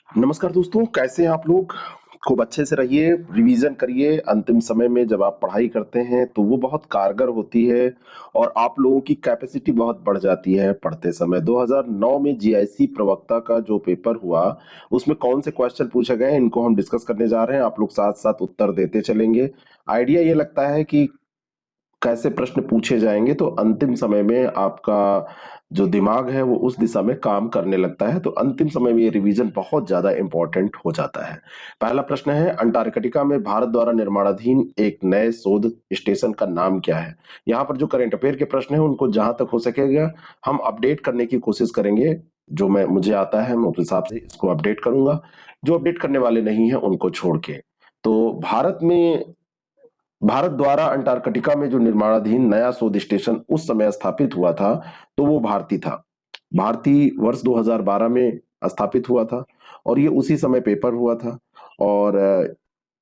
नमस्कार दोस्तों, कैसे हैं आप लोग? खूब अच्छे से रहिए, रिवीजन करिए। अंतिम समय में जब आप पढ़ाई करते हैं तो वो बहुत कारगर होती है और आप लोगों की कैपेसिटी बहुत बढ़ जाती है पढ़ते समय। 2009 में जीआईसी प्रवक्ता का जो पेपर हुआ, उसमें कौन से क्वेश्चन पूछे गए इनको हम डिस्कस करने जा रहे हैं। आप लोग साथ साथ उत्तर देते चलेंगे। आइडिया ये लगता है कि कैसे प्रश्न पूछे जाएंगे तो अंतिम समय में आपका जो दिमाग है वो उस दिशा में काम करने लगता है, तो अंतिम समय में ये रिवीजन बहुत ज्यादा इंपॉर्टेंट हो जाता है। पहला प्रश्न है, अंटार्कटिका में भारत द्वारा निर्माणाधीन एक नए शोध स्टेशन का नाम क्या है? यहाँ पर जो करंट अफेयर के प्रश्न है उनको जहां तक हो सकेगा हम अपडेट करने की कोशिश करेंगे। जो मैं मुझे आता है मैं उस हिसाब से इसको अपडेट करूंगा, जो अपडेट करने वाले नहीं है उनको छोड़ के। तो भारत द्वारा अंटार्कटिका में जो निर्माणाधीन नया शोध स्टेशन उस समय स्थापित हुआ था, तो वो भारती था। भारती वर्ष 2012 में स्थापित हुआ था और ये उसी समय पेपर हुआ था। और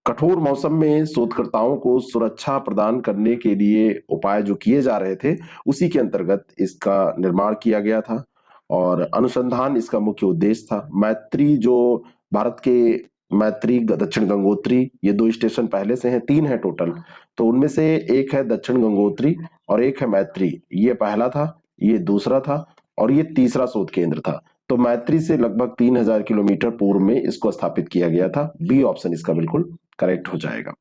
कठोर मौसम में शोधकर्ताओं को सुरक्षा प्रदान करने के लिए उपाय जो किए जा रहे थे, उसी के अंतर्गत इसका निर्माण किया गया था। और अनुसंधान इसका मुख्य उद्देश्य था। मैत्री जो भारत के मैत्री दक्षिण गंगोत्री, ये दो स्टेशन पहले से हैं, तीन है टोटल। तो उनमें से एक है दक्षिण गंगोत्री और एक है मैत्री। ये पहला था, ये दूसरा था और ये तीसरा शोध केंद्र था। तो मैत्री से लगभग 3000 किलोमीटर पूर्व में इसको स्थापित किया गया था। बी ऑप्शन इसका बिल्कुल करेक्ट हो जाएगा।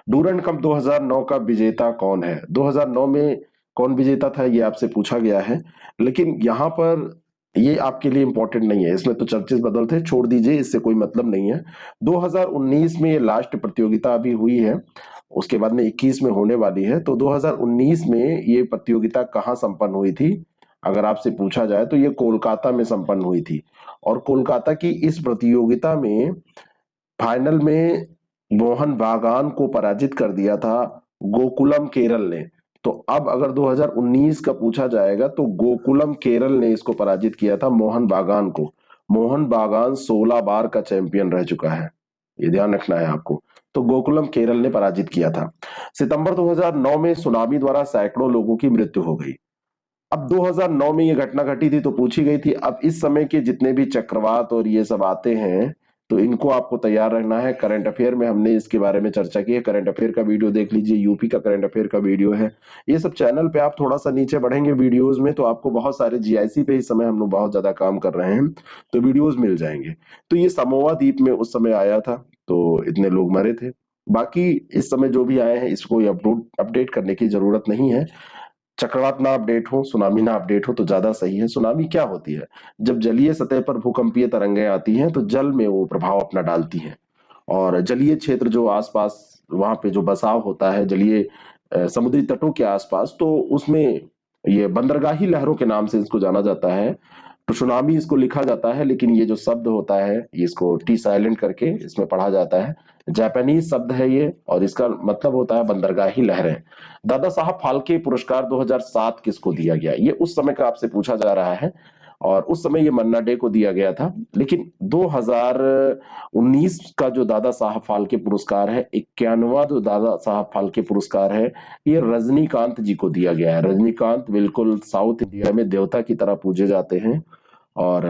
डूरंड कप 2009 का विजेता कौन है? 2009 में कौन विजेता था ये आपसे पूछा गया है, लेकिन यहाँ पर ये आपके लिए इंपॉर्टेंट नहीं है। इसमें तो चर्चेस बदलते हैं, छोड़ दीजिए, इससे कोई मतलब नहीं है। 2019 में ये लास्ट प्रतियोगिता अभी हुई है, उसके बाद में 21 में होने वाली है। तो 2019 में ये प्रतियोगिता कहाँ संपन्न हुई थी? अगर आपसे पूछा जाए तो ये कोलकाता में संपन्न हुई थी। और कोलकाता की इस प्रतियोगिता में फाइनल में मोहन बागान को पराजित कर दिया था गोकुलम केरल ने। तो अब अगर 2019 का पूछा जाएगा तो गोकुलम केरल ने इसको पराजित किया था मोहन बागान को। मोहन बागान 16 बार का चैंपियन रह चुका है, ये ध्यान रखना है आपको। तो गोकुलम केरल ने पराजित किया था। सितंबर 2009 में सुनामी द्वारा सैकड़ों लोगों की मृत्यु हो गई। अब 2009 में ये घटना घटी थी तो पूछी गई थी। अब इस समय के जितने भी चक्रवात और ये सब आते हैं तो इनको आपको तैयार रहना है। करंट अफेयर में हमने इसके बारे में चर्चा की है, करंट अफेयर का वीडियो देख लीजिए, यूपी का करंट अफेयर का वीडियो है। ये सब चैनल पे आप थोड़ा सा नीचे बढ़ेंगे वीडियोस में तो आपको बहुत सारे जीआईसी पे इस समय हम लोग बहुत ज्यादा काम कर रहे हैं, तो वीडियोस मिल जाएंगे। तो ये समोआ द्वीप में उस समय आया था, तो इतने लोग मरे थे। बाकी इस समय जो भी आए हैं इसको अपडेट करने की जरूरत नहीं है। चक्रवात ना अपडेट हो, सुनामी ना अपडेट हो तो ज्यादा सही है। सुनामी क्या होती है? जब जलीय सतह पर भूकंपीय तरंगें आती हैं तो जल में वो प्रभाव अपना डालती हैं। और जलीय क्षेत्र जो आसपास वहां पे जो बसाव होता है जलीय समुद्री तटों के आसपास, तो उसमें ये बंदरगाही लहरों के नाम से इसको जाना जाता है। तो सुनामी इसको लिखा जाता है, लेकिन ये जो शब्द होता है ये इसको टी साइलेंट करके इसमें पढ़ा जाता है। जापानीज शब्द है ये और इसका मतलब होता है बंदरगाही लहरें। दादा साहब फाल्के पुरस्कार 2007 किसको दिया गया? ये उस समय का आपसे पूछा जा रहा है और उस समय ये मन्ना डे को दिया गया था। लेकिन 2019 का जो दादा साहब फाल्के पुरस्कार है, 91वां जो दादा साहब फाल्के पुरस्कार है, ये रजनीकांत जी को दिया गया है। रजनीकांत बिल्कुल साउथ इंडिया में देवता की तरह पूजे जाते हैं और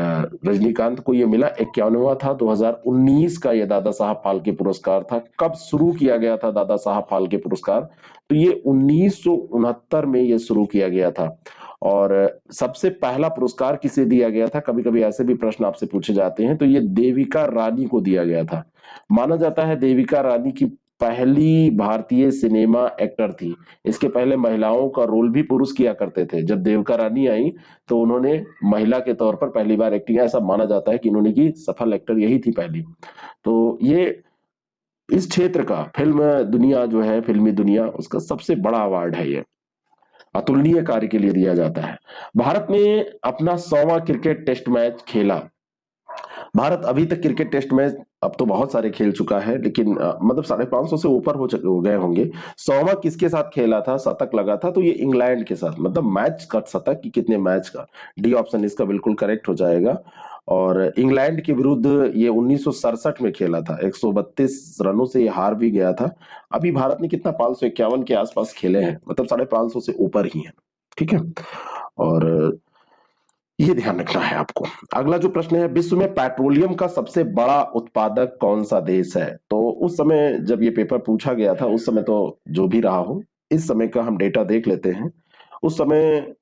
रजनीकांत को ये मिला, 51वां था। 2019 का ये दादा साहब फाल्के पुरस्कार था। कब शुरू किया गया था दादा साहब फाल्के पुरस्कार? तो ये 1969 में ये शुरू किया गया था। और सबसे पहला पुरस्कार किसे दिया गया था? कभी कभी ऐसे भी प्रश्न आपसे पूछे जाते हैं, तो ये देविका रानी को दिया गया था। माना जाता है देविका रानी की पहली भारतीय सिनेमा एक्टर थी। इसके पहले महिलाओं का रोल भी पुरुष किया करते थे। जब देविका रानी आई तो उन्होंने महिला के तौर पर पहली बार एक्टिंग, ऐसा माना जाता है कि इन्होंने की सफल एक्टर यही थी पहली। तो ये इस क्षेत्र का फिल्म दुनिया जो है, फिल्मी दुनिया, उसका सबसे बड़ा अवार्ड है ये। अतुलनीय कार्य के लिए दिया जाता है। भारत ने अपना 100वां क्रिकेट टेस्ट मैच खेला। भारत अभी तक क्रिकेट टेस्ट मैच अब तो बहुत सारे खेल चुका है, लेकिन मतलब 550 से ऊपर हो गए होंगे। 100वां किसके साथ खेला था, शतक लगा था? तो ये इंग्लैंड के साथ। मतलब मैच का शतक कि कितने मैच का? डी ऑप्शन इसका बिल्कुल करेक्ट हो जाएगा। और इंग्लैंड के विरुद्ध ये 1967 में खेला था, 132 रनों से ये हार भी गया था। अभी भारत ने कितना 551 के आसपास खेले हैं, मतलब 550 से ऊपर ही है। ठीक है। और ये ध्यान रखना है आपको। अगला जो प्रश्न है, विश्व में पेट्रोलियम का सबसे बड़ा उत्पादक कौन सा देश है? तो उस समय जब ये पेपर पूछा गया था, उस समय तो जो भी रहा हो, इस समय का हम डेटा देख लेते हैं। उस समय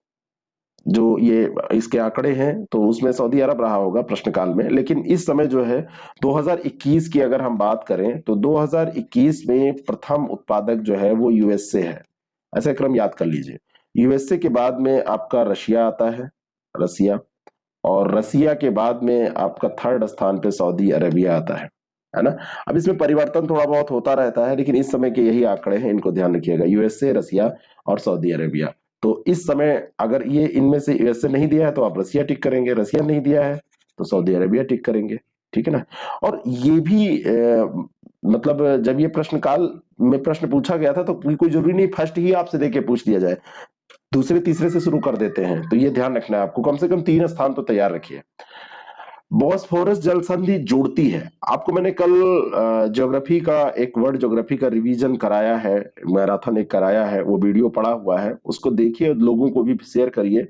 जो ये इसके आंकड़े हैं तो उसमें सऊदी अरब रहा होगा प्रश्न काल में, लेकिन इस समय जो है 2021 की अगर हम बात करें तो 2021 में प्रथम उत्पादक जो है वो यूएसए है। ऐसा क्रम याद कर लीजिए। यूएसए के बाद में आपका रशिया आता है, रसिया, और रसिया के बाद में आपका थर्ड स्थान पे सऊदी अरेबिया आता है ना। अब इसमें परिवर्तन थोड़ा बहुत होता रहता है, लेकिन इस समय के यही आंकड़े हैं, इनको ध्यान रखिएगा, यूएसए, रसिया और सऊदी अरेबिया। तो इस समय अगर ये इनमें से यूएसए नहीं दिया है तो आप रसिया टिक करेंगे, रसिया नहीं दिया है तो सऊदी अरेबिया टिक करेंगे, ठीक है ना। और ये भी मतलब जब ये प्रश्न काल में प्रश्न पूछा गया था तो कोई जरूरी नहीं फर्स्ट ही आपसे देके पूछ दिया जाए, दूसरे तीसरे से शुरू कर देते हैं, तो ये ध्यान रखना है आपको, कम से कम 3 स्थान तो तैयार रखिए। बॉस्फोरस जल संधि जोड़ती है, आपको मैंने कल ज्योग्राफी का एक वर्ड ज्योग्राफी का रिवीजन कराया है, मैराथन एक कराया है, वो वीडियो पड़ा हुआ है, उसको देखिए और लोगों को भी शेयर करिए।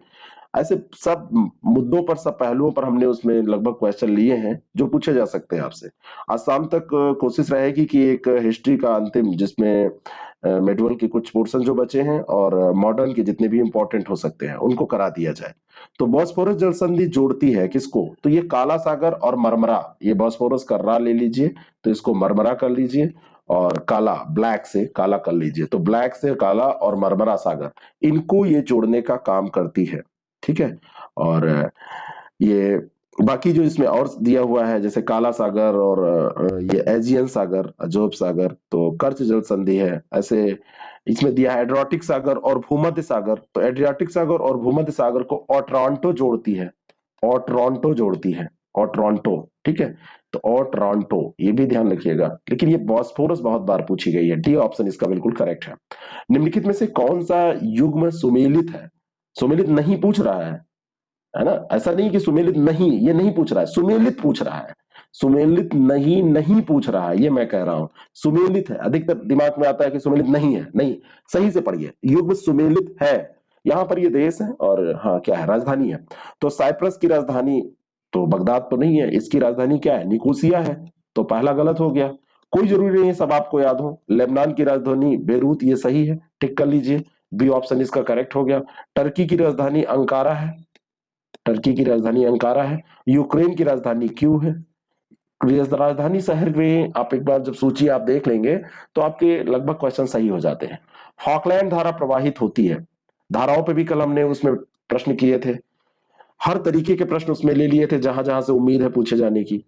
ऐसे सब मुद्दों पर, सब पहलुओं पर हमने उसमें लगभग क्वेश्चन लिए हैं जो पूछे जा सकते हैं आपसे। आज शाम तक कोशिश रहेगी कि एक हिस्ट्री का अंतिम, जिसमें मेडुअल के कुछ पोर्शन जो बचे हैं और मॉडर्न के जितने भी इंपॉर्टेंट हो सकते हैं उनको करा दिया जाए। तो बॉस्फोरस जल संधि जोड़ती है किसको? तो ये काला सागर और मरमरा, ये बॉस्फोरस का रा ले लीजिए तो इसको मरमरा कर लीजिए, और काला ब्लैक से काला कर लीजिए, तो ब्लैक से काला और मरमरा सागर, इनको ये जोड़ने का काम करती है, ठीक है। और ये बाकी जो इसमें और दिया हुआ है जैसे काला सागर और ये एजियन सागर, अजोब सागर, तो कर्च जल संधि है, ऐसे इसमें दिया है एड्रियाटिक सागर और भूमध्य सागर, तो एड्रियाटिक सागर और भूमध्य सागर को ओट्रांटो जोड़ती है, ओट्रांटो जोड़ती है, ओट्रांटो, ठीक है। तो ओट्रांटो ये भी ध्यान रखिएगा। लेकिन ये बॉस्फोरस बहुत बार पूछी गई है, डी ऑप्शन इसका बिल्कुल करेक्ट है। निम्नलिखित में से कौन सा युग्म सुमेलित है? सुमेलित नहीं पूछ रहा है ना, ऐसा नहीं कि सुमेलित नहीं, ये नहीं पूछ रहा है, सुमेलित पूछ रहा है। सुमेलित नहीं नहीं पूछ रहा है, ये मैं कह रहा हूं, सुमेलित है। अधिकतर दिमाग में आता है कि सुमेलित नहीं है, नहीं, सही से पढ़िए, युग्म सुमेलित है। यहां पर ये देश है और हाँ क्या है, राजधानी है। तो साइप्रस की राजधानी तो बगदाद तो नहीं है, इसकी राजधानी क्या है, निकोसिया है, तो पहला गलत हो गया। कोई जरूरी नहीं है सब आपको याद हो। लेबनान की राजधानी बेरूत, ये सही है, टिक कर लीजिए, बी ऑप्शन इसका करेक्ट हो गया। टर्की की राजधानी अंकारा है, टर्की की राजधानी अंकारा है। यूक्रेन की राजधानी क्यू है। राजधानी शहर में आप एक बार जब सूची आप देख लेंगे तो आपके लगभग क्वेश्चन सही हो जाते हैं। फॉकलैंड धारा प्रवाहित होती है, धाराओं पे भी कल हमने उसमें प्रश्न किए थे, हर तरीके के प्रश्न उसमें ले लिए थे जहां जहां से उम्मीद है पूछे जाने की।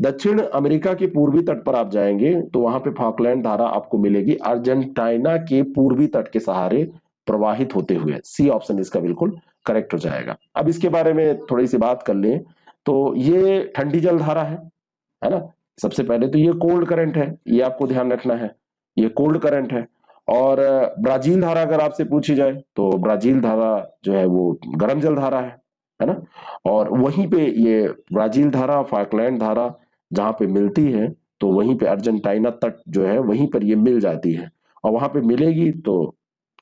दक्षिण अमेरिका के पूर्वी तट पर आप जाएंगे तो वहां पे फॉकलैंड धारा आपको मिलेगी अर्जेंटीना के पूर्वी तट के सहारे प्रवाहित होते हुए, सी ऑप्शन इसका बिल्कुल करेक्ट हो जाएगा। अब इसके बारे में थोड़ी सी बात कर लें तो ये ठंडी जल धारा है ना। सबसे पहले तो ये कोल्ड करंट है, ये आपको ध्यान रखना है, ये कोल्ड करंट है। और ब्राजील धारा अगर आपसे पूछी जाए तो ब्राजील धारा जो है वो गर्म जल धारा है ना। और वहीं पे ये ब्राजील धारा, फॉकलैंड धारा जहां पे मिलती है तो वहीं पे अर्जेंटीना तट जो है वहीं पर ये मिल जाती है, और वहां पे मिलेगी तो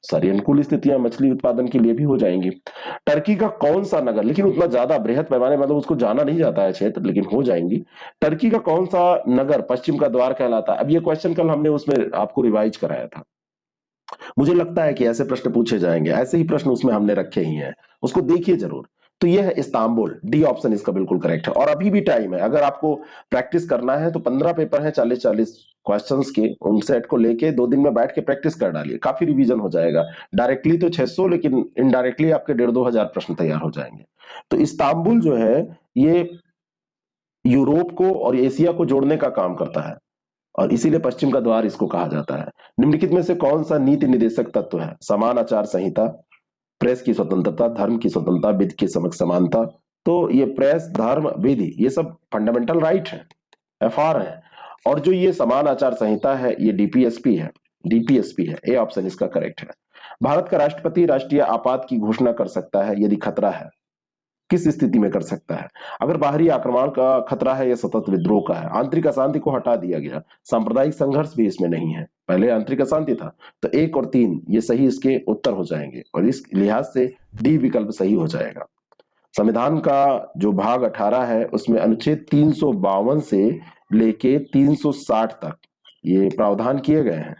सारी अनुकूल स्थितियां मछली उत्पादन के लिए भी हो जाएंगी। टर्की का कौन सा नगर, लेकिन उतना ज्यादा बृहद पैमाने मतलब उसको जाना नहीं जाता है क्षेत्र, लेकिन हो जाएंगी। टर्की का कौन सा नगर पश्चिम का द्वार कहलाता है? अब ये क्वेश्चन कल हमने उसमें आपको रिवाइज कराया था। मुझे लगता है कि ऐसे प्रश्न पूछे जाएंगे, ऐसे ही प्रश्न उसमें हमने रखे ही हैं, उसको देखिए जरूर। तो यह है इस्तांबुल, डी ऑप्शन इसका बिल्कुल करेक्ट है। और अभी भी टाइम है, अगर आपको प्रैक्टिस करना है तो 15 पेपर हैं 40-40 क्वेश्चंस के, उन सेट को लेके 2 दिन में बैठ के प्रैक्टिस कर डालिए, काफी रिवीजन हो जाएगा। डायरेक्टली तो 600, लेकिन इनडायरेक्टली आपके 1500-2000 प्रश्न तैयार हो जाएंगे। तो इस्तांबुल जो है ये यूरोप को और एशिया को जोड़ने का काम करता है, और इसीलिए पश्चिम का द्वार इसको कहा जाता है। निम्नलिखित में से कौन सा नीति निर्देशक तत्व है? समान आचार संहिता, प्रेस की स्वतंत्रता, धर्म की स्वतंत्रता, विधि की समक्ष समानता। तो ये प्रेस, धर्म, विधि ये सब फंडामेंटल राइट है, एफआर है। और जो ये समान आचार संहिता है ये डीपीएसपी है, डीपीएसपी है, ए ऑप्शन इसका करेक्ट है। भारत का राष्ट्रपति राष्ट्रीय आपात की घोषणा कर सकता है यदि खतरा है, किस स्थिति में कर सकता है? अगर बाहरी आक्रमण का खतरा है या सतत विद्रोह का है, आंतरिक अशांति को हटा दिया गया, सांप्रदायिक संघर्ष भी इसमें नहीं है, पहले आंतरिक अशांति था, तो 1 और 3 ये सही इसके उत्तर हो जाएंगे, और इस लिहाज से डी विकल्प सही हो जाएगा। संविधान का जो भाग 18 है उसमें अनुच्छेद 352 से लेके 360 तक ये प्रावधान किए गए हैं।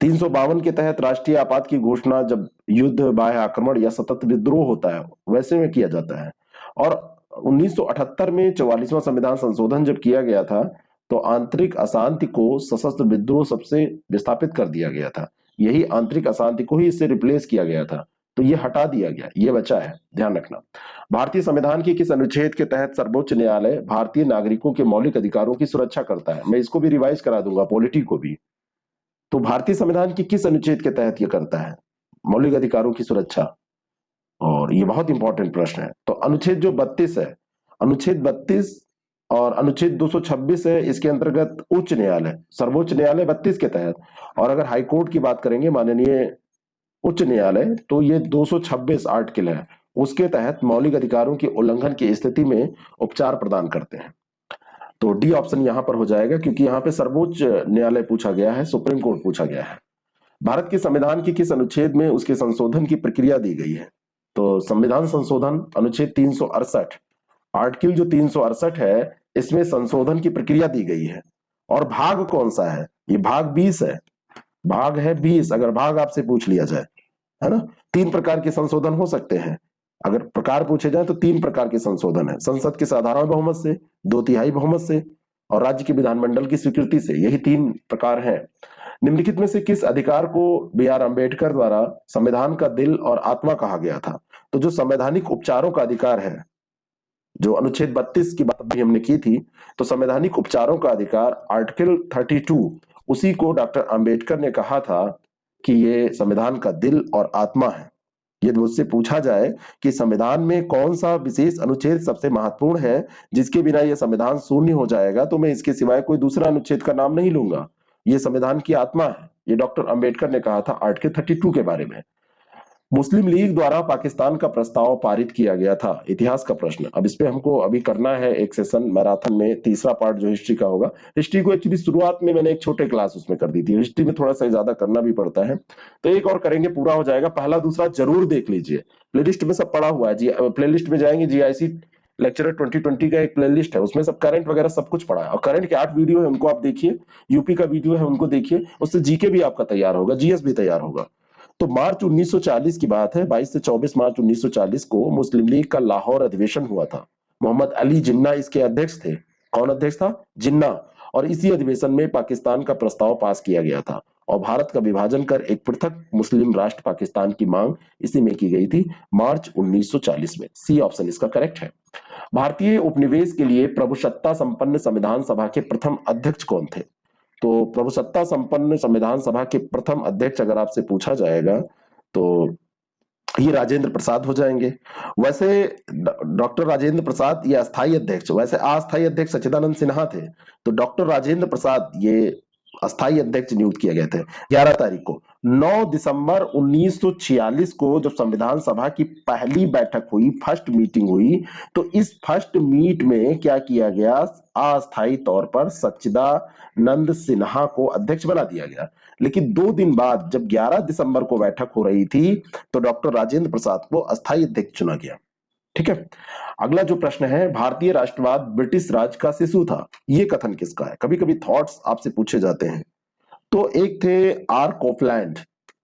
352 के तहत राष्ट्रीय आपात की घोषणा जब युद्ध, बाह्य आक्रमण या सतत विद्रोह होता है वैसे में किया जाता है। और 1978 में 44वां संविधान संशोधन जब किया गया था तो आंतरिक अशांति को सशस्त्र विद्रोह सबसे विस्थापित कर दिया गया था। यही आंतरिक अशांति को ही इससे रिप्लेस किया गया था, तो ये हटा दिया गया, ये बचा है, ध्यान रखना। भारतीय संविधान के किस अनुच्छेद के तहत सर्वोच्च न्यायालय भारतीय नागरिकों के मौलिक अधिकारों की सुरक्षा करता है? मैं इसको भी रिवाइज करा दूंगा, पॉलिटी को भी। तो भारतीय संविधान की किस अनुच्छेद के तहत ये करता है मौलिक अधिकारों की सुरक्षा? और ये बहुत इंपॉर्टेंट प्रश्न है। तो अनुच्छेद जो 32 है, अनुच्छेद 32 और अनुच्छेद 226 है, इसके अंतर्गत उच्च न्यायालय, सर्वोच्च न्यायालय 32 के तहत। और अगर हाईकोर्ट की बात करेंगे, माननीय उच्च न्यायालय, तो ये 226 आर्टिकल है, उसके तहत मौलिक अधिकारों के उल्लंघन की स्थिति में उपचार प्रदान करते हैं। तो डी ऑप्शन यहां पर हो जाएगा, क्योंकि यहां पे सर्वोच्च न्यायालय पूछा गया है, सुप्रीम कोर्ट पूछा गया है। भारत के संविधान के किस अनुच्छेद में उसके संशोधन की प्रक्रिया दी गई है? तो संविधान संशोधन अनुच्छेद 368, आर्टिकल जो 368 है, इसमें संशोधन की प्रक्रिया दी गई है। और भाग कौन सा है? ये भाग 20 है, भाग है 20, अगर भाग आपसे पूछ लिया जाए, है ना। 3 प्रकार के संशोधन हो सकते हैं, अगर प्रकार पूछे जाए तो 3 प्रकार के संशोधन है: संसद के साधारण बहुमत से, 2/3 बहुमत से, और राज्य के विधानमंडल की स्वीकृति से। यही 3 प्रकार हैं। निम्नलिखित में से किस अधिकार को बी.आर. अम्बेडकर द्वारा संविधान का दिल और आत्मा कहा गया था? तो जो संवैधानिक उपचारों का अधिकार है, जो अनुच्छेद 32 की बात भी हमने की थी, तो संवैधानिक उपचारों का अधिकार आर्टिकल 32, उसी को डॉक्टर अंबेडकर ने कहा था कि ये संविधान का दिल और आत्मा है। यदि मुझसे पूछा जाए कि संविधान में कौन सा विशेष अनुच्छेद सबसे महत्वपूर्ण है जिसके बिना यह संविधान शून्य हो जाएगा, तो मैं इसके सिवाय कोई दूसरा अनुच्छेद का नाम नहीं लूंगा। ये संविधान की आत्मा है, ये डॉक्टर अंबेडकर ने कहा था आर्टिकल 32 के बारे में। मुस्लिम लीग द्वारा पाकिस्तान का प्रस्ताव पारित किया गया था। इतिहास का प्रश्न, अब इस पे हमको अभी करना है एक सेशन मैराथन में, तीसरा पार्ट जो हिस्ट्री का होगा। हिस्ट्री को एक्चुअली शुरुआत में मैंने एक छोटे क्लास उसमें कर दी थी, हिस्ट्री में थोड़ा सा ज्यादा करना भी पड़ता है, तो एक और करेंगे, पूरा हो जाएगा। पहला दूसरा जरूर देख लीजिए, प्लेलिस्ट में सब पड़ा हुआ है जी, प्लेलिस्ट में जाएंगे, जीआईसी लेक्चरर 2020 का एक प्लेलिस्ट है, उसमें सब करंट वगैरह सब कुछ पड़ा है, और करंट के 8 वीडियो है, उनको आप देखिए। यूपी का वीडियो है, उनको देखिए, उससे जीके भी आपका तैयार होगा, जीएस भी तैयार होगा। तो मार्च 1940 की बात है, 22 से 24 मार्च 1940 को मुस्लिम लीग का लाहौर अधिवेशन हुआ था। मोहम्मद अली जिन्ना इसके अध्यक्ष थे। कौन अध्यक्ष था? जिन्ना। और इसी अधिवेशन में पाकिस्तान का प्रस्ताव पास किया गया था और भारत का विभाजन कर एक पृथक मुस्लिम राष्ट्र पाकिस्तान की मांग इसी में की गई थी, मार्च 1940 में। सी ऑप्शन इसका करेक्ट है। भारतीय उपनिवेश के लिए प्रभुसत्ता संपन्न संविधान सभा के प्रथम अध्यक्ष कौन थे? तो प्रभुसत्ता संपन्न संविधान सभा के प्रथम अध्यक्ष अगर आपसे पूछा जाएगा तो ये राजेंद्र प्रसाद हो जाएंगे। वैसे डॉक्टर राजेंद्र प्रसाद ये अस्थाई अध्यक्ष, वैसे अस्थाई अध्यक्ष सच्चिदानंद सिन्हा थे, तो डॉक्टर राजेंद्र प्रसाद ये अस्थाई अध्यक्ष नियुक्त किए गए थे। 11 तारीख को, 9 दिसंबर 1946 को जब संविधान सभा की पहली बैठक हुई, फर्स्ट मीटिंग हुई, तो इस फर्स्ट मीट में क्या किया गया? अस्थायी तौर पर सच्चिदानंद सिन्हा को अध्यक्ष बना दिया गया। लेकिन 2 दिन बाद जब 11 दिसंबर को बैठक हो रही थी तो डॉक्टर राजेंद्र प्रसाद को अस्थायी अध्यक्ष चुना गया। ठीक है। अगला जो प्रश्न है, भारतीय राष्ट्रवाद ब्रिटिश राज का शिशु था, ये कथन किसका है? कभी कभी थॉट्स आपसे पूछे जाते हैं। तो एक थे आर कोपलैंड,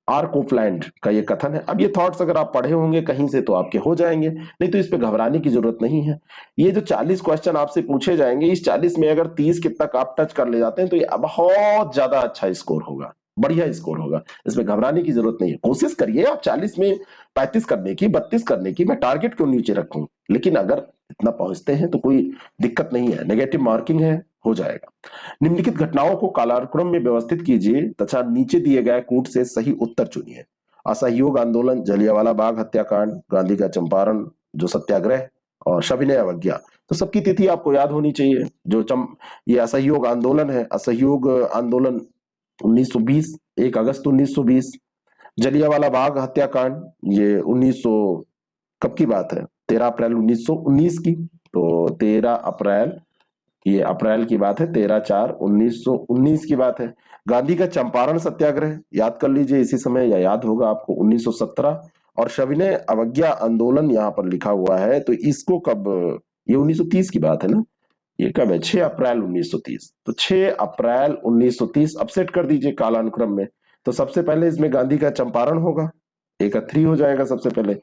आर कोपलैंड का ये कथन है। अब ये थॉट्स अगर आप पढ़े होंगे कहीं से तो आपके हो जाएंगे, नहीं तो इस पे घबराने की जरूरत नहीं है। ये जो 40 क्वेश्चन आपसे पूछे जाएंगे, इस 40 में अगर 30 के तक आप टच कर ले जाते हैं तो ये बहुत ज्यादा अच्छा स्कोर होगा, बढ़िया स्कोर होगा, इसमें घबराने की जरूरत नहीं है। कोशिश करिए आप 40 में 35 करने की, 32 करने की, मैं टारगेट क्यों नीचे रखूं, लेकिन अगर इतना पहुंचते हैं तो कोई दिक्कत नहीं है, नेगेटिव मार्किंग है, हो जाएगा। निम्नलिखित घटनाओं को कालानुक्रम में व्यवस्थित कीजिए तथा नीचे दिए गए कूट से सही उत्तर चुनिए। असहयोग आंदोलन, जलियांवाला बाग हत्याकांड, गांधी का चंपारण जो सत्याग्रह, और सविनय अवज्ञा। तो सबकी तिथि आपको याद होनी चाहिए। ये असहयोग आंदोलन है, असहयोग आंदोलन 1920, 1 अगस्त 1920। जलियांवाला बाग हत्याकांड ये 1900 कब की बात है? 13 अप्रैल 1919 की। तो 13 अप्रैल, ये अप्रैल की बात है, 13/4/1919 की बात है। गांधी का चंपारण सत्याग्रह याद कर लीजिए इसी समय, या याद होगा आपको, 1917। और सविनय अवज्ञा आंदोलन यहाँ पर लिखा हुआ है, तो इसको कब, ये 1930 की बात है ना, ये कब है, 6 अप्रैल 1930। तो 6 अप्रैल 1930 अपसेट कर दीजिए कालानुक्रम में। तो सबसे पहले इसमें गांधी का चंपारण होगा, A3 हो जाएगा सबसे पहले,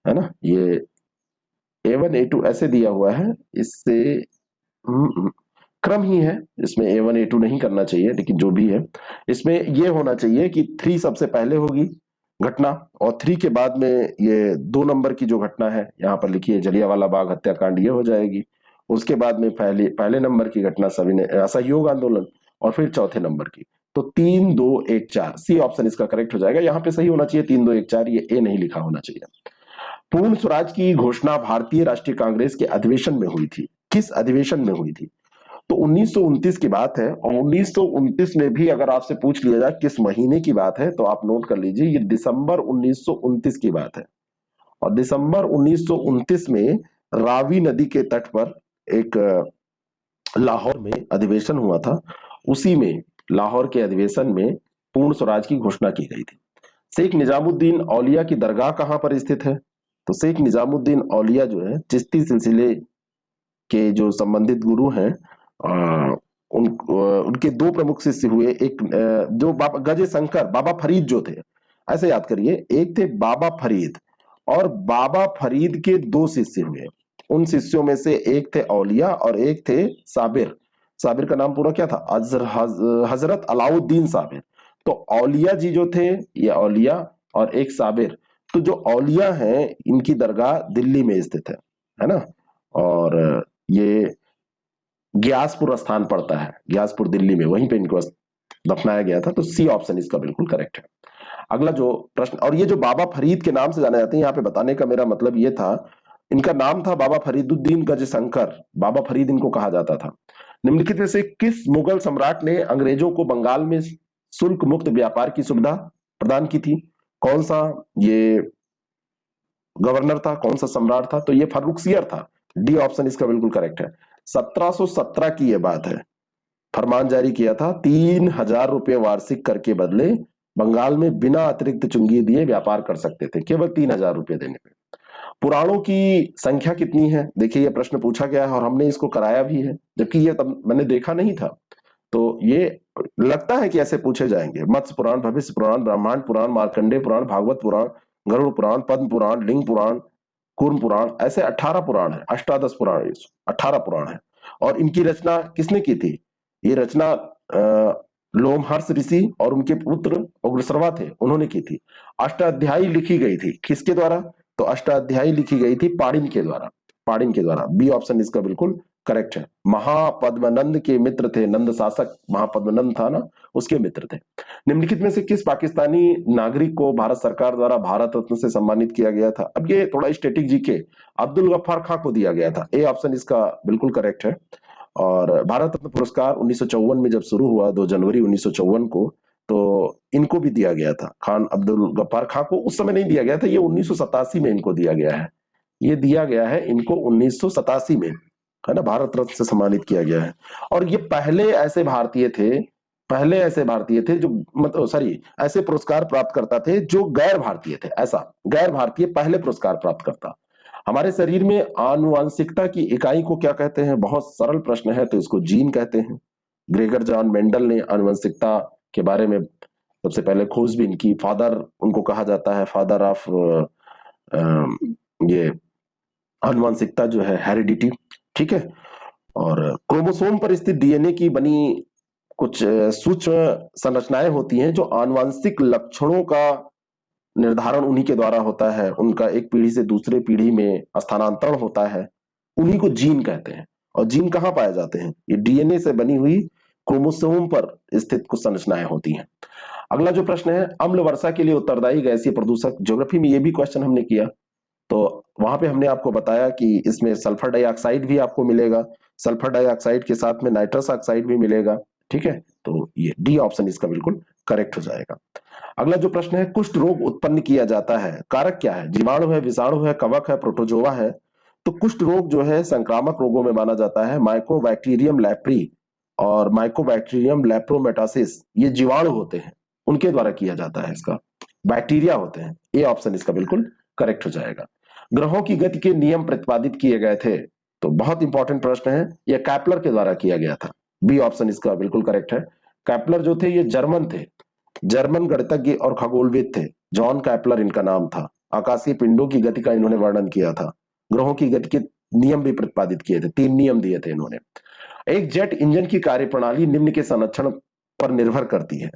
है ना। ये A1 A2 ऐसे दिया हुआ है, इससे क्रम ही है, इसमें A1 A2 नहीं करना चाहिए, लेकिन जो भी है इसमें ये होना चाहिए कि 3 सबसे पहले होगी घटना, और 3 के बाद में ये 2 नंबर की जो घटना है यहाँ पर लिखी है, जलियांवाला बाग हत्याकांड, ये हो जाएगी। उसके बाद में पहले पहले नंबर की घटना सविनय असहयोग आंदोलन, और फिर चौथे नंबर की। तो 3 2 1 4 सी ऑप्शन इसका करेक्ट हो जाएगा। यहाँ पे सही होना चाहिए 3 2 1 4, ये ए नहीं लिखा होना चाहिए। पूर्ण स्वराज की घोषणा भारतीय राष्ट्रीय कांग्रेस के अधिवेशन में हुई थी, किस अधिवेशन में हुई थी? तो 1929 की बात है, और 1929 में भी अगर आपसे पूछ लिया जाए किस महीने की बात है, तो आप नोट कर लीजिए, ये दिसंबर 1929 की बात है। और दिसंबर 1929 में रावी नदी के तट पर एक लाहौर में अधिवेशन हुआ था। उसी में, लाहौर के अधिवेशन में पूर्ण स्वराज की घोषणा की गई थी। शेख निजामुद्दीन औलिया की दरगाह कहां पर स्थित है? तो शेख निजामुद्दीन औलिया जो है, चिश्ती सिलसिले के जो संबंधित गुरु हैं, उनके 2 प्रमुख शिष्य हुए। एक जो बाबा गजे शंकर, बाबा फरीद जो थे, ऐसे याद करिए, एक थे बाबा फरीद, और बाबा फरीद के 2 शिष्य हुए। उन शिष्यों में से एक थे औलिया और एक थे साबिर। साबिर का नाम पूरा क्या था? हजरत अलाउद्दीन साबिर। तो औलिया जी जो थे, ये औलिया, और एक साबिर। तो जो औलिया हैं, इनकी दरगाह दिल्ली में स्थित है ना। और ये ग्यासपुर स्थान पड़ता है, ग्यासपुर दिल्ली में, वहीं पे इनको दफनाया गया था। तो सी ऑप्शन इसका बिल्कुल करेक्ट है। अगला जो प्रश्न, और ये जो बाबा फरीद के नाम से जाने जाते हैं, यहाँ पे बताने का मेरा मतलब ये था, इनका नाम था बाबा फरीदुद्दीन गजशंकर, बाबा फरीद इनको कहा जाता था। निम्नलिखित में से किस मुगल सम्राट ने अंग्रेजों को बंगाल में शुल्क मुक्त व्यापार की सुविधा प्रदान की थी? कौन सा ये गवर्नर था, कौन सा सम्राट था? तो ये फर्रुखसियर था। डी ऑप्शन इसका बिल्कुल करेक्ट है। 1717 की यह बात है, फरमान जारी किया था, 3000 रुपए वार्षिक कर के बदले बंगाल में बिना अतिरिक्त चुंगी दिए व्यापार कर सकते थे, केवल 3000 रुपए देने पे। पुराणों की संख्या कितनी है? देखिए, ये प्रश्न पूछा गया है और हमने इसको कराया भी है, जबकि ये तब मैंने देखा नहीं था। तो ये लगता है कि ऐसे पूछे जाएंगे। मत्स्य पुराण, भविष्य पुराण, ब्रह्मांड पुराण, मार्कंडेय पुराण, भागवत पुराण, गरुड़ पुराण, पद्म पुराण, लिंग पुराण, कूर्म पुराण, ऐसे 18 पुराण है, अष्टादश पुराण, 18 पुराण है। और इनकी रचना किसने की थी? ये रचना लोमहर्ष ऋषि और उनके पुत्र उग्रश्रवा थे, उन्होंने की थी। अष्टाध्यायी लिखी गई थी किसके द्वारा? तो अष्टाध्यायी लिखी गई थी पाणिनि के द्वारा, पाणिनि के द्वारा। बी ऑप्शन इसका बिल्कुल करेक्ट है। महापद्मनंद के मित्र थे, नंद शासक महापद्मनंद था ना, उसके मित्र थे। निम्नलिखित में से किस पाकिस्तानी नागरिक को भारत सरकार द्वारा भारत रत्न से सम्मानित किया गया था? अब ये थोड़ा स्टैटिक जीके, अब्दुल गफ्फार खां को दिया गया था। ए ऑप्शन इसका बिल्कुल करेक्ट है। और भारत रत्न पुरस्कार 1954 में जब शुरू हुआ, 2 जनवरी 1954 को, तो इनको भी दिया गया था। खान अब्दुल गफ्फार खां को उस समय नहीं दिया गया था, ये 1987 में इनको दिया गया है। ये दिया गया है इनको 1987 में, है ना, भारत रत्न से सम्मानित किया गया है। और ये पहले ऐसे भारतीय थे, पहले ऐसे भारतीय थे जो, मतलब सॉरी, ऐसे पुरस्कार प्राप्त करता थे जो गैर भारतीय थे। ऐसा गैर भारतीय पहले पुरस्कार प्राप्त करता। हमारे शरीर में आनुवांशिकता की इकाई को क्या कहते हैं? बहुत सरल प्रश्न है, तो इसको जीन कहते हैं। ग्रेगर जॉन मेंडल ने आनुवंशिकता के बारे में सबसे पहले खोजबीन की। फादर उनको कहा जाता है, फादर ऑफ ये आनुवंशिकता जो है, हेरिडिटी, ठीक है। और क्रोमोसोम पर स्थित डीएनए की बनी कुछ सूक्ष्म संरचनाएं होती हैं जो आनुवंशिक लक्षणों का निर्धारण उन्हीं के द्वारा होता है, उनका एक पीढ़ी से दूसरे पीढ़ी में स्थानांतरण होता है, उन्हीं को जीन कहते हैं। और जीन कहाँ पाए जाते हैं? ये डीएनए से बनी हुई क्रोमोसोम पर स्थित कुछ संरचनाएं होती हैं। अगला जो प्रश्न है, अम्ल वर्षा के लिए उत्तरदायी गैसीय प्रदूषक। ज्योग्राफी में ये भी क्वेश्चन हमने किया, तो वहां पे हमने आपको बताया कि इसमें सल्फर डाइऑक्साइड भी आपको मिलेगा, सल्फर डाइऑक्साइड के साथ में नाइट्रस ऑक्साइड भी मिलेगा, ठीक है। तो ये डी ऑप्शन इसका बिल्कुल करेक्ट हो जाएगा। अगला जो प्रश्न है, कुष्ठ रोग उत्पन्न किया जाता है, कारक क्या है? जीवाणु है, विषाणु है, कवक है, प्रोटोजोआ है? तो कुष्ठ रोग जो है संक्रामक रोगों में माना जाता है। माइकोबैक्टीरियम लेप्री और माइकोबैक्टीरियम लेप्रोमेटासिस, ये जीवाणु होते हैं, उनके द्वारा किया जाता है इसका। बैक्टीरिया होते हैं। ए ऑप्शन इसका बिल्कुल करेक्ट हो जाएगा। ग्रहों की गति के नियम प्रतिपादित किए गए थे, तो बहुत इंपॉर्टेंट प्रश्न है, यह कैपलर के द्वारा किया गया था। बी ऑप्शन इसका बिल्कुल करेक्ट है। कैपलर जो थे ये जर्मन थे, जर्मन गणितज्ञ और खगोलविद थे। जॉन कैपलर इनका नाम था। आकाशीय पिंडों की गति का इन्होंने वर्णन किया था। ग्रहों की गति के नियम भी प्रतिपादित किए थे, 3 नियम दिए थे इन्होंने। एक जेट इंजन की कार्यप्रणाली निम्न के संरक्षण पर निर्भर करती है।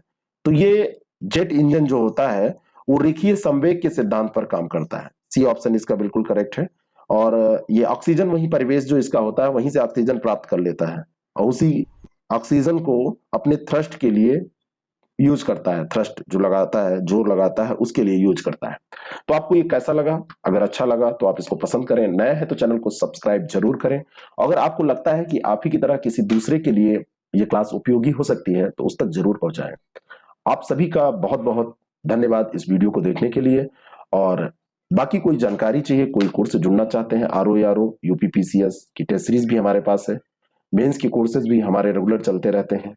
तो ये जेट इंजन जो होता है वो रेखीय संवेग के सिद्धांत पर काम करता है। सी ऑप्शन इसका बिल्कुल करेक्ट है। और ये ऑक्सीजन, वही परिवेश जो इसका होता है वहीं से ऑक्सीजन प्राप्त कर लेता है और उसी ऑक्सीजन को अपने थ्रस्ट के लिए यूज करता है। थ्रस्ट जो लगाता है, जोर लगाता है, उसके लिए यूज करता है। तो आपको ये कैसा लगा? अगर अच्छा लगा तो आप इसको पसंद करें, नए हैं तो चैनल को सब्सक्राइब जरूर करें। अगर आपको लगता है कि आप ही की तरह किसी दूसरे के लिए ये क्लास उपयोगी हो सकती है तो उस तक जरूर पहुंचाएं। आप सभी का बहुत बहुत धन्यवाद इस वीडियो को देखने के लिए। और बाकी कोई जानकारी चाहिए, कोई कोर्स से जुड़ना चाहते हैं, RO UPPCS की टेस्ट सीरीज भी हमारे पास है, मेंस के कोर्सेज भी हमारे रेगुलर चलते रहते हैं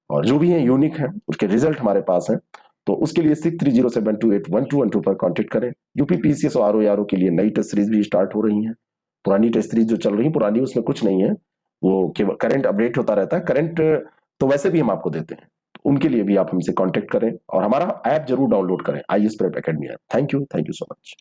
और जो भी है यूनिक है उसके रिजल्ट हमारे पास है। तो उसके लिए 6307281212 पर कांटेक्ट करें। UPPCS और RO के लिए नई टेस्ट सीरीज भी स्टार्ट हो रही है। पुरानी टेस्ट सीरीज जो चल रही है, पुरानी उसमें कुछ नहीं है, वो केवल करंट अपडेट होता रहता है। करंट तो वैसे भी हम आपको देते हैं, उनके लिए भी आप हमसे कांटेक्ट करें और हमारा ऐप जरूर डाउनलोड करें, IAS prep academy app. Thank you so much.